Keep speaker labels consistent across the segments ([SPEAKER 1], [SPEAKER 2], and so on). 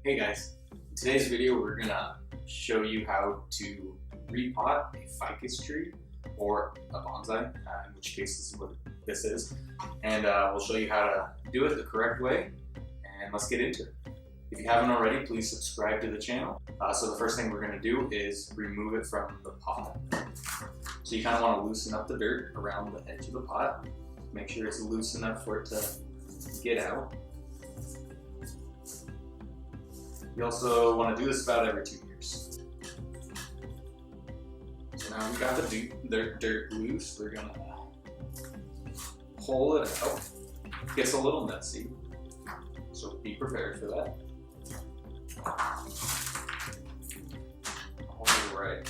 [SPEAKER 1] Hey guys, in today's video we're gonna show you how to repot a ficus tree or a bonsai, in which case this is what this is, and we'll show you how to do it the correct way, and let's get into it. If you haven't already, please subscribe to the channel. So the first thing we're gonna do is remove it from the pot. So you kind of want to loosen up the dirt around the edge of the pot. Make sure it's loose enough for it to get out. You also want to do this about every 2 years. So now we've got the dirt loose. We're gonna pull it out. It gets a little messy, so be prepared for that. Alright.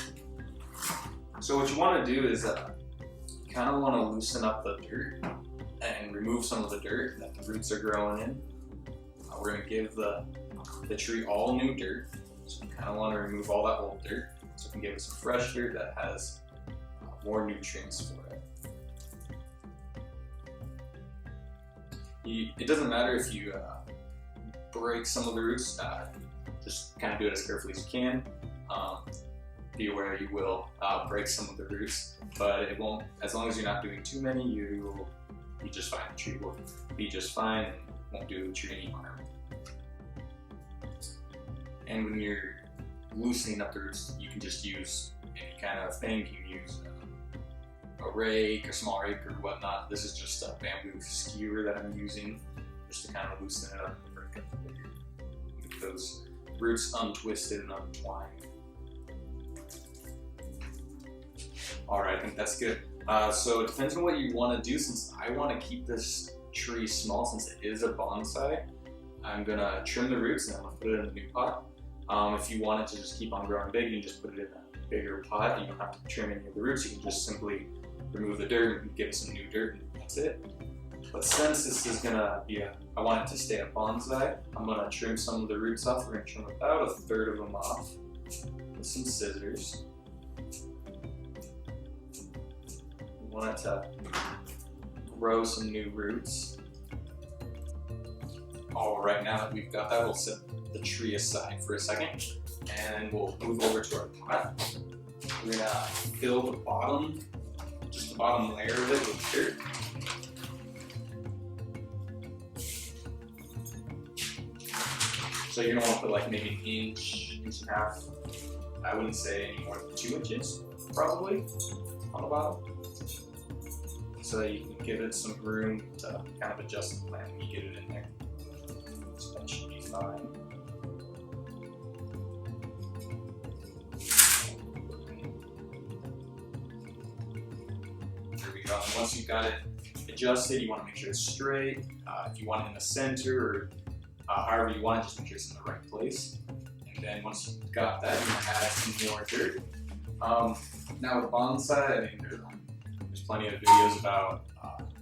[SPEAKER 1] So what you want to do is you kind of want to loosen up the dirt and remove some of the dirt that the roots are growing in. We're going to give the tree all new dirt, so you kind of want to remove all that old dirt so we can give it some fresh dirt that has more nutrients for it. It doesn't matter if you break some of the roots, just kind of do it as carefully as you can. Be aware you will break some of the roots, but it won't, as long as you're not doing too many, you'll be just fine. The tree will be just fine and won't do the tree any harm. And when you're loosening up the roots, you can just use any kind of thing. You can use a rake, a small rake, or whatnot. This is just a bamboo skewer that I'm using just to kind of loosen it up and break up the dirt. Get those roots untwisted and untwined. Alright, I think that's good. So it depends on what you want to do. Since I want to keep this tree small, since it is a bonsai, I'm going to trim the roots and I'm going to put it in a new pot. If you want it to just keep on growing big, you can just put it in a bigger pot. You don't have to trim any of the roots. You can just simply remove the dirt and give it some new dirt, and that's it. But since this is going to be I want it to stay a bonsai, I'm going to trim some of the roots off. We're going to trim about 1/3 of them off with some scissors. We want it to grow some new roots. Alright, now that we've got that, we'll set the tree aside for a second and we'll move over to our pot. We're going to fill the bottom, just the bottom layer of it with dirt. So you're going to want to put like maybe an inch and a half. I wouldn't say any more than 2 inches probably on the bottom, so that you can give it some room to kind of adjust the plant when you get it in there. So that should be fine. There we go. And once you've got it adjusted, you want to make sure it's straight. If you want it in the center, or however you want it, just make sure it's in the right place. And then once you've got that, you're going to add some more dirt. Now with bonsai, I mean, there's plenty of videos about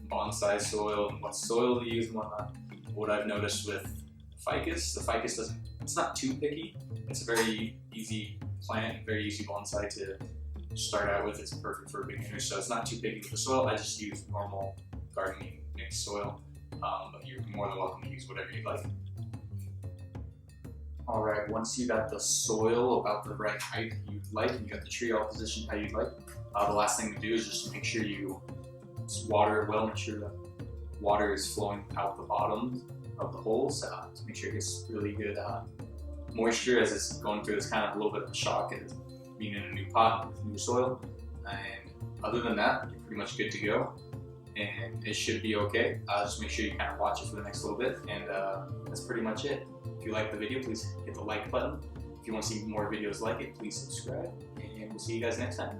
[SPEAKER 1] bonsai soil and what soil to use and whatnot. What I've noticed with ficus, the ficus it's not too picky. It's a very easy plant, very easy bonsai to start out with. It's perfect for beginners, so it's not too picky with the soil. I just use normal gardening mixed soil, but you're more than welcome to use whatever you like. Alright, once you got the soil about the right height you'd like, and you got the tree all positioned how you'd like, the last thing to do is just make sure you water it well. Make sure the water is flowing out the bottom of the holes to make sure it gets really good moisture as it's going through this kind of a little bit of a shock as being in a new pot with new soil. And other than that, you're pretty much good to go, and it should be okay. Just make sure you kind of watch it for the next little bit, and that's pretty much it. If you like the video, please hit the like button. If you want to see more videos like it, please subscribe, and we'll see you guys next time.